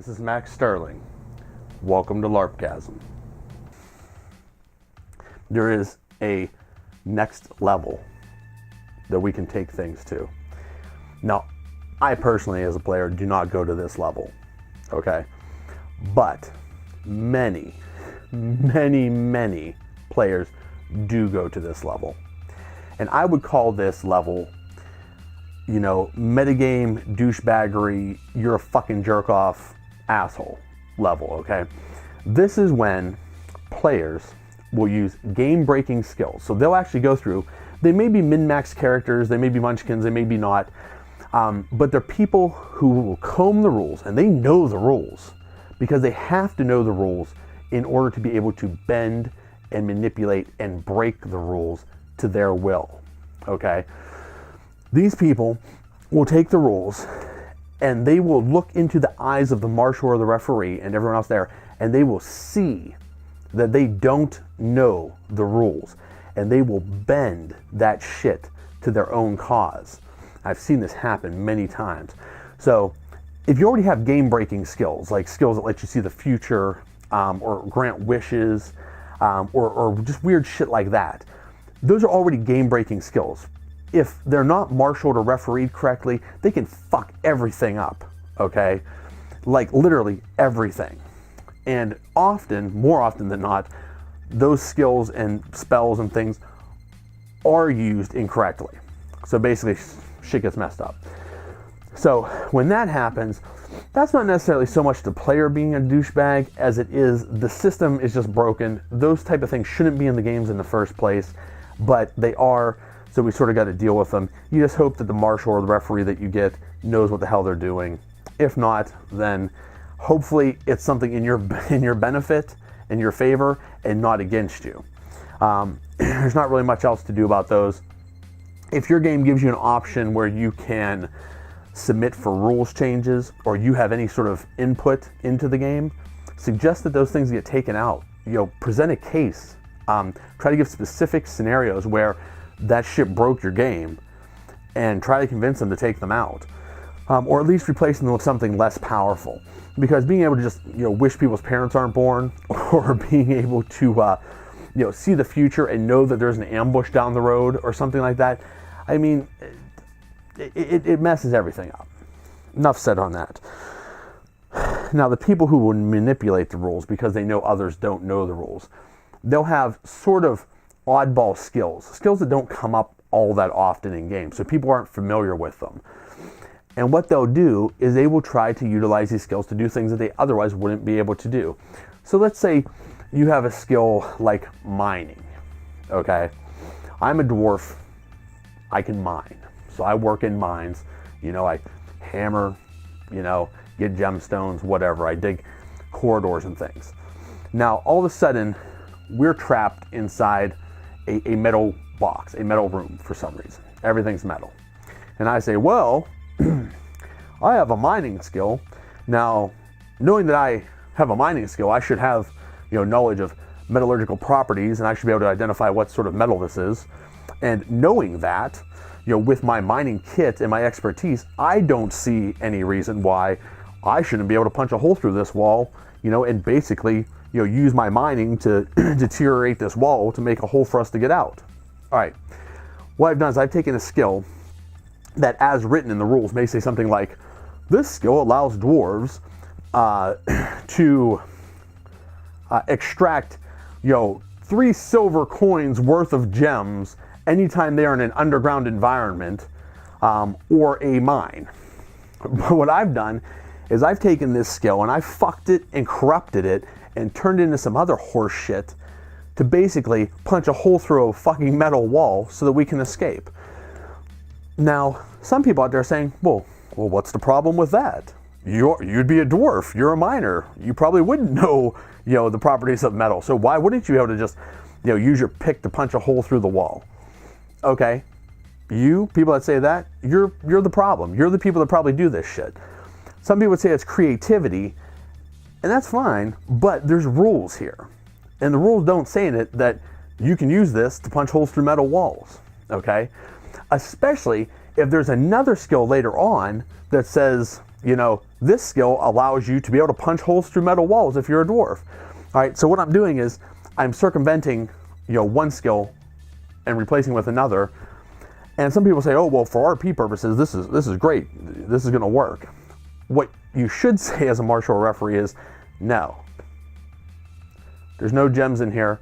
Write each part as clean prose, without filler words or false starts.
This is Max Sterling. Welcome to Larpgasm. There is a next level that we can take things to. Now, I personally, as a player, do not go to this level, okay? But many players do go to this level. And I would call this level, you know, metagame douchebaggery, you're a fucking jerk off asshole level, okay? This is when players will use game-breaking skills. So they'll actually go through, they may be min-max characters, they may be munchkins, they may be not, but they're people who will comb the rules, and they know the rules because they have to know the rules in order to be able to bend and manipulate and break the rules to their will, okay? These people will take the rules and they will look into the eyes of the marshal or the referee and everyone else there, and they will see that they don't know the rules, and they will bend that shit to their own cause. I've seen this happen many times. So if you already have game-breaking skills, like skills that let you see the future, or grant wishes, or just weird shit like that, those are already game-breaking skills. If they're not marshaled or refereed correctly, they can fuck everything up, okay? Like literally everything. And often, more often than not, those skills and spells and things are used incorrectly. So basically, shit gets messed up. So when that happens, that's not necessarily so much the player being a douchebag as it is the system is just broken. Those type of things shouldn't be in the games in the first place, but they are. So we sort of got to deal with them. You just hope that the marshal or the referee that you get knows what the hell they're doing. If not, then hopefully it's something in your benefit, in your favor, and not against you. There's not really much else to do about those. If your game gives you an option where you can submit for rules changes, or you have any sort of input into the game, suggest that those things get taken out. You know, present a case. Try to give specific scenarios where that shit broke your game, and try to convince them to take them out, or at least replace them with something less powerful. Because being able to just, you know, wish people's parents aren't born, or being able to you know, see the future and know that there's an ambush down the road or something like that, I mean, it messes everything up. Enough said on that. Now, the people who will manipulate the rules because they know others don't know the rules, they'll have sort of oddball skills that don't come up all that often in games, so people aren't familiar with them. And what they'll do is they will try to utilize these skills to do things that they otherwise wouldn't be able to do. So let's say you have a skill like mining, okay? I'm a dwarf, I can mine. So I work in mines, you know, I hammer, you know, get gemstones, whatever. I dig corridors and things. Now, all of a sudden, we're trapped inside a metal box, a metal room for some reason. Everything's metal. And I say, well, I have a mining skill. Now, knowing that I have a mining skill, I should have, you know, knowledge of metallurgical properties, and I should be able to identify what sort of metal this is. And knowing that, you know, with my mining kit and my expertise, I don't see any reason why I shouldn't be able to punch a hole through this wall, you know, and basically, you know, use my mining to deteriorate this wall to make a hole for us to get out. All right, what I've done is I've taken a skill that, as written in the rules, may say something like, this skill allows dwarves to extract, you know, 3 silver coins worth of gems anytime they are in an underground environment, or a mine. But what I've done is I've taken this skill and I fucked it and corrupted it and turned it into some other horse shit to basically punch a hole through a fucking metal wall so that we can escape. Now, some people out there are saying, well, what's the problem with that? You'd be a dwarf, you're a miner, you probably wouldn't know, you know, the properties of metal, so why wouldn't you be able to just, you know, use your pick to punch a hole through the wall? Okay, you people that say that, you're the problem. You're the people that probably do this shit. Some people would say it's creativity, and that's fine, but there's rules here. And the rules don't say in it that you can use this to punch holes through metal walls, okay? Especially if there's another skill later on that says, You know, this skill allows you to be able to punch holes through metal walls if you're a dwarf. All right, so what I'm doing is I'm circumventing, you know, one skill and replacing with another. And some people say, oh, well, for RP purposes, this is great. This is going to work. What you should say as a martial referee is, no. There's no gems in here,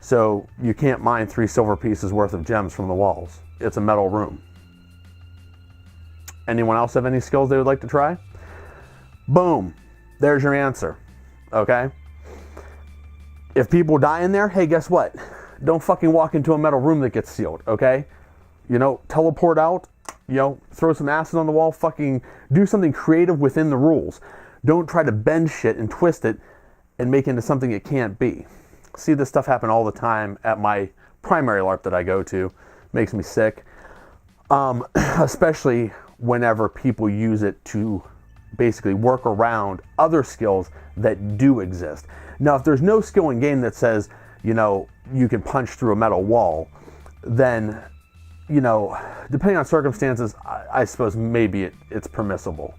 so you can't mine 3 silver pieces worth of gems from the walls. It's a metal room. Anyone else have any skills they would like to try? Boom. There's your answer. Okay? If people die in there, hey, guess what? Don't fucking walk into a metal room that gets sealed, okay? You know, teleport out, you know, throw some acid on the wall, fucking do something creative within the rules. Don't try to bend shit and twist it and make it into something it can't be. See this stuff happen all the time at my primary LARP that I go to. Makes me sick. Especially whenever people use it to basically work around other skills that do exist. Now, if there's no skill in game that says, you know, you can punch through a metal wall, then, you know, depending on circumstances, I suppose maybe it's permissible.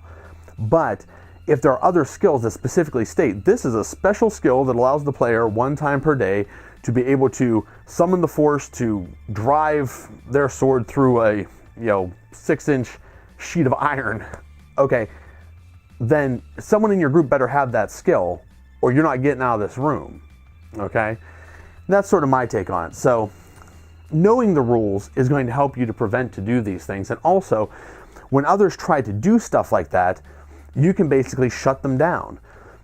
But if there are other skills that specifically state, this is a special skill that allows the player 1 time per day to be able to summon the force to drive their sword through a, you know, 6-inch sheet of iron, okay, then someone in your group better have that skill or you're not getting out of this room, okay? That's sort of my take on it. So knowing the rules is going to help you to prevent to do these things. And also, when others try to do stuff like that, you can basically shut them down.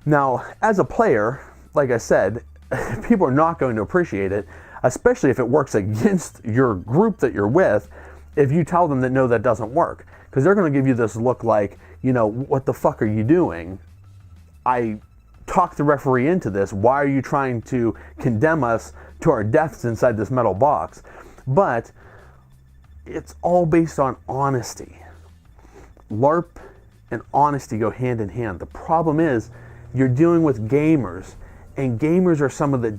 Now, as a player, like I said, people are not going to appreciate it, especially if it works against your group that you're with, if you tell them that no, that doesn't work. Because they're going to give you this look like, you know, what the fuck are you doing? I talked the referee into this. Why are you trying to condemn us to our deaths inside this metal box? But it's all based on honesty. LARP and honesty go hand in hand. The problem is you're dealing with gamers, and gamers are some of the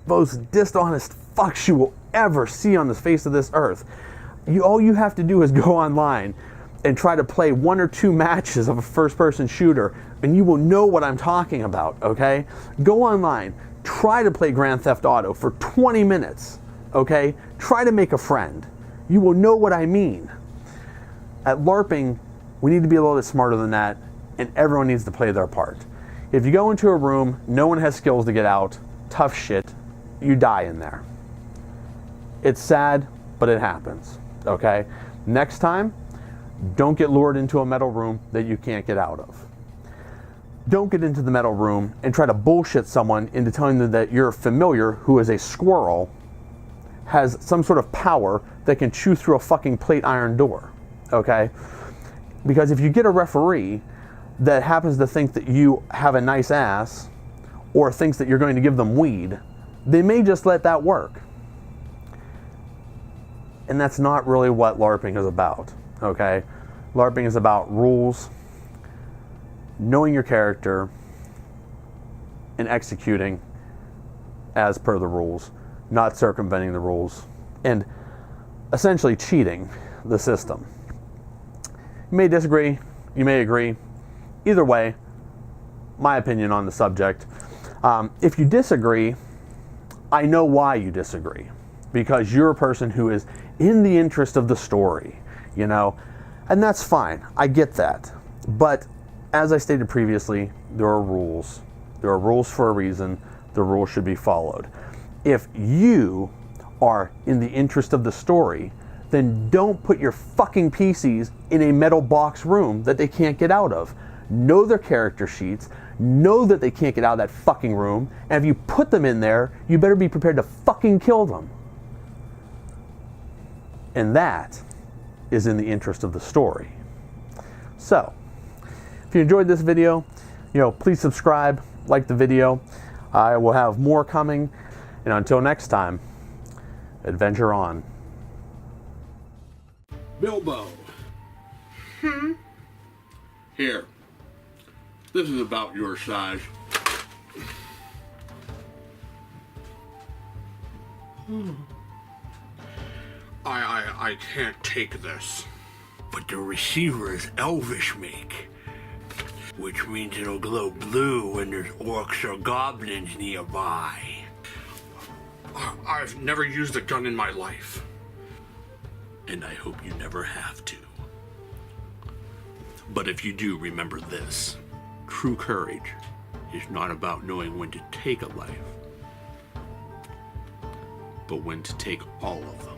most dishonest fucks you will ever see on the face of this earth. All you have to do is go online and try to play 1 or 2 matches of a first-person shooter, and you will know what I'm talking about, okay? Go online, try to play Grand Theft Auto for 20 minutes, okay? Try to make a friend. You will know what I mean. At LARPing, we need to be a little bit smarter than that, and everyone needs to play their part. If you go into a room, no one has skills to get out, tough shit, you die in there. It's sad, but it happens, okay? Next time, don't get lured into a metal room that you can't get out of. Don't get into the metal room and try to bullshit someone into telling them that your familiar, who is a squirrel, has some sort of power that can chew through a fucking plate iron door, okay? Because if you get a referee that happens to think that you have a nice ass or thinks that you're going to give them weed, they may just let that work. And that's not really what LARPing is about, okay? LARPing is about rules, knowing your character, and executing as per the rules, not circumventing the rules, and essentially cheating the system. You may disagree, you may agree. Either way, my opinion on the subject. If you disagree, I know why you disagree. Because you're a person who is in the interest of the story, you know? And that's fine, I get that. But as I stated previously, there are rules. There are rules for a reason. The rules should be followed. If you are in the interest of the story, then don't put your fucking PCs in a metal box room that they can't get out of. Know their character sheets, know that they can't get out of that fucking room, and if you put them in there, you better be prepared to fucking kill them. And that is in the interest of the story. So, if you enjoyed this video, you know, please subscribe, like the video. I will have more coming, and until next time, adventure on. Bilbo. Here. This is about your size. I can't take this. but the receiver is elvish make, which means it'll glow blue when there's orcs or goblins nearby. I've never used a gun in my life, and I hope you never have to. But if you do, remember this. True courage is not about knowing when to take a life, but when to take all of them.